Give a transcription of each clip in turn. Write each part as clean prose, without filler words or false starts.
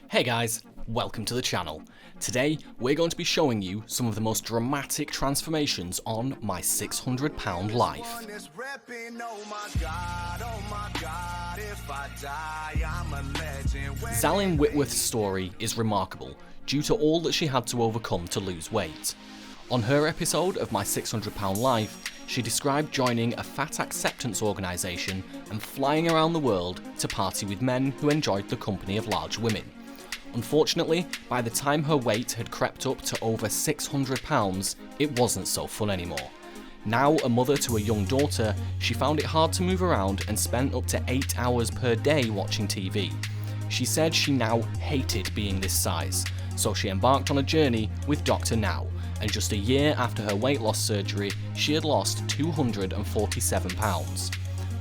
Hey guys, welcome to the channel. Today we're going to be showing you some of the most dramatic transformations on my 600 pound life. Zalyn Whitworth's story is remarkable due to all that she had to overcome to lose weight. On her episode of My 600 Pound Life, she described joining a fat acceptance organisation and flying around the world to party with men who enjoyed the company of large women. Unfortunately, by the time her weight had crept up to over 600 pounds, it wasn't so fun anymore. Now a mother to a young daughter, she found it hard to move around and spent up to 8 hours per day watching TV. She said she now hated being this size, so she embarked on a journey with Dr. Now, and just a year after her weight loss surgery, she had lost 247 pounds.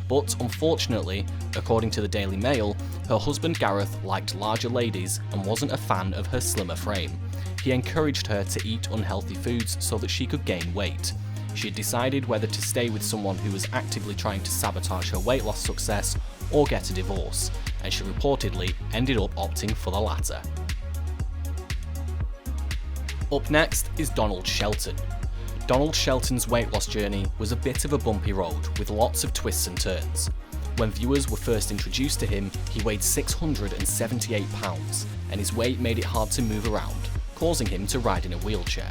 But unfortunately, according to the Daily Mail, her husband Gareth liked larger ladies and wasn't a fan of her slimmer frame. He encouraged her to eat unhealthy foods so that she could gain weight. She had decided whether to stay with someone who was actively trying to sabotage her weight loss success or get a divorce, and she reportedly ended up opting for the latter. Up next is Donald Shelton. Donald Shelton's weight loss journey was a bit of a bumpy road with lots of twists and turns. When viewers were first introduced to him, he weighed 678 pounds, and his weight made it hard to move around, causing him to ride in a wheelchair.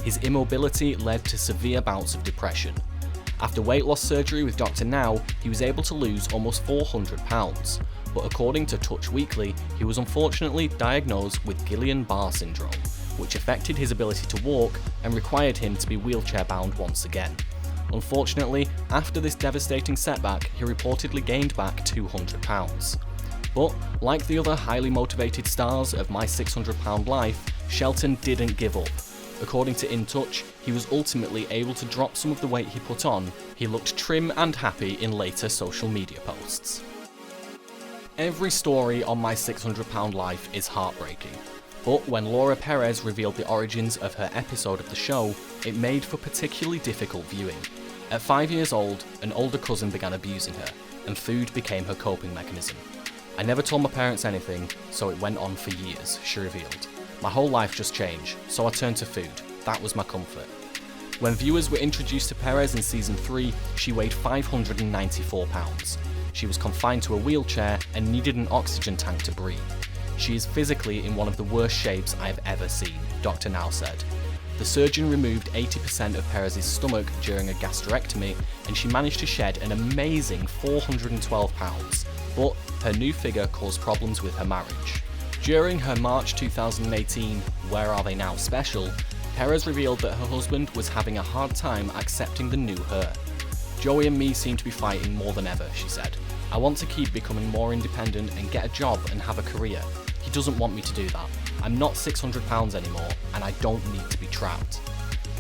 His immobility led to severe bouts of depression. After weight loss surgery with Dr. Now, he was able to lose almost 400 pounds, but according to Touch Weekly, he was unfortunately diagnosed with Guillain-Barré syndrome, which affected his ability to walk and required him to be wheelchair bound once again. Unfortunately, after this devastating setback, he reportedly gained back 200 pounds. But like the other highly motivated stars of My 600 Pound Life, Shelton didn't give up. According to In Touch, he was ultimately able to drop some of the weight he put on. He looked trim and happy in later social media posts. Every story on My 600 Pound Life is heartbreaking. But when Laura Perez revealed the origins of her episode of the show, it made for particularly difficult viewing. At 5 years old, an older cousin began abusing her, and food became her coping mechanism. I never told my parents anything, so it went on for years, she revealed. My whole life just changed, so I turned to food. That was my comfort. When viewers were introduced to Perez in season 3, she weighed 594 pounds. She was confined to a wheelchair and needed an oxygen tank to breathe. She is physically in one of the worst shapes I have ever seen, Dr. Now said. The surgeon removed 80% of Perez's stomach during a gastrectomy, and she managed to shed an amazing 412 pounds, but her new figure caused problems with her marriage. During her March 2018 Where Are They Now special, Perez revealed that her husband was having a hard time accepting the new her. Joey and me seem to be fighting more than ever, she said. I want to keep becoming more independent and get a job and have a career. He doesn't want me to do that. I'm not 600 pounds anymore, and I don't need to be trapped.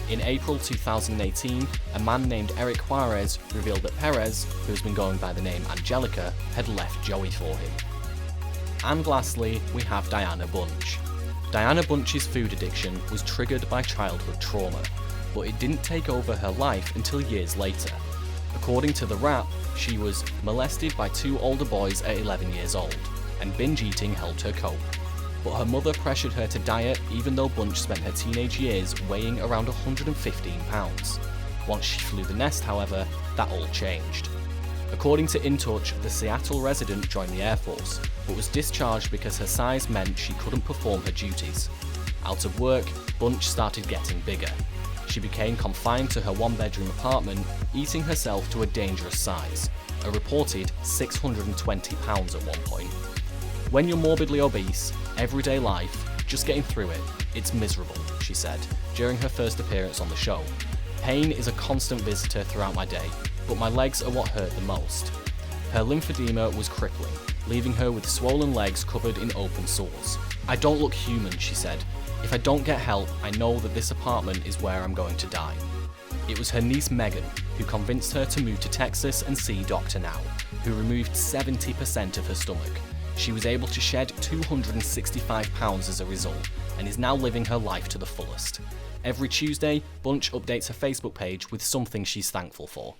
In April 2018, a man named Eric Juarez revealed that Perez, who has been going by the name Angelica, had left Joey for him. And lastly, we have Diana Bunch. Diana Bunch's food addiction was triggered by childhood trauma, but it didn't take over her life until years later. According to The Wrap, she was molested by 2 older boys at 11 years old, and binge eating helped her cope. But her mother pressured her to diet even though Bunch spent her teenage years weighing around 115 pounds. Once she flew the nest, however, that all changed. According to In Touch, the Seattle resident joined the Air Force, but was discharged because her size meant she couldn't perform her duties. Out of work, Bunch started getting bigger. She became confined to her 1-bedroom apartment, eating herself to a dangerous size, a reported 620 pounds at one point. When you're morbidly obese, everyday life, just getting through it, it's miserable, she said, during her first appearance on the show. Pain is a constant visitor throughout my day, but my legs are what hurt the most. Her lymphedema was crippling, leaving her with swollen legs covered in open sores. I don't look human, she said. If I don't get help, I know that this apartment is where I'm going to die. It was her niece Megan who convinced her to move to Texas and see Dr. Now, who removed 70% of her stomach. She was able to shed 265 pounds as a result, and is now living her life to the fullest. Every Tuesday, Bunch updates her Facebook page with something she's thankful for.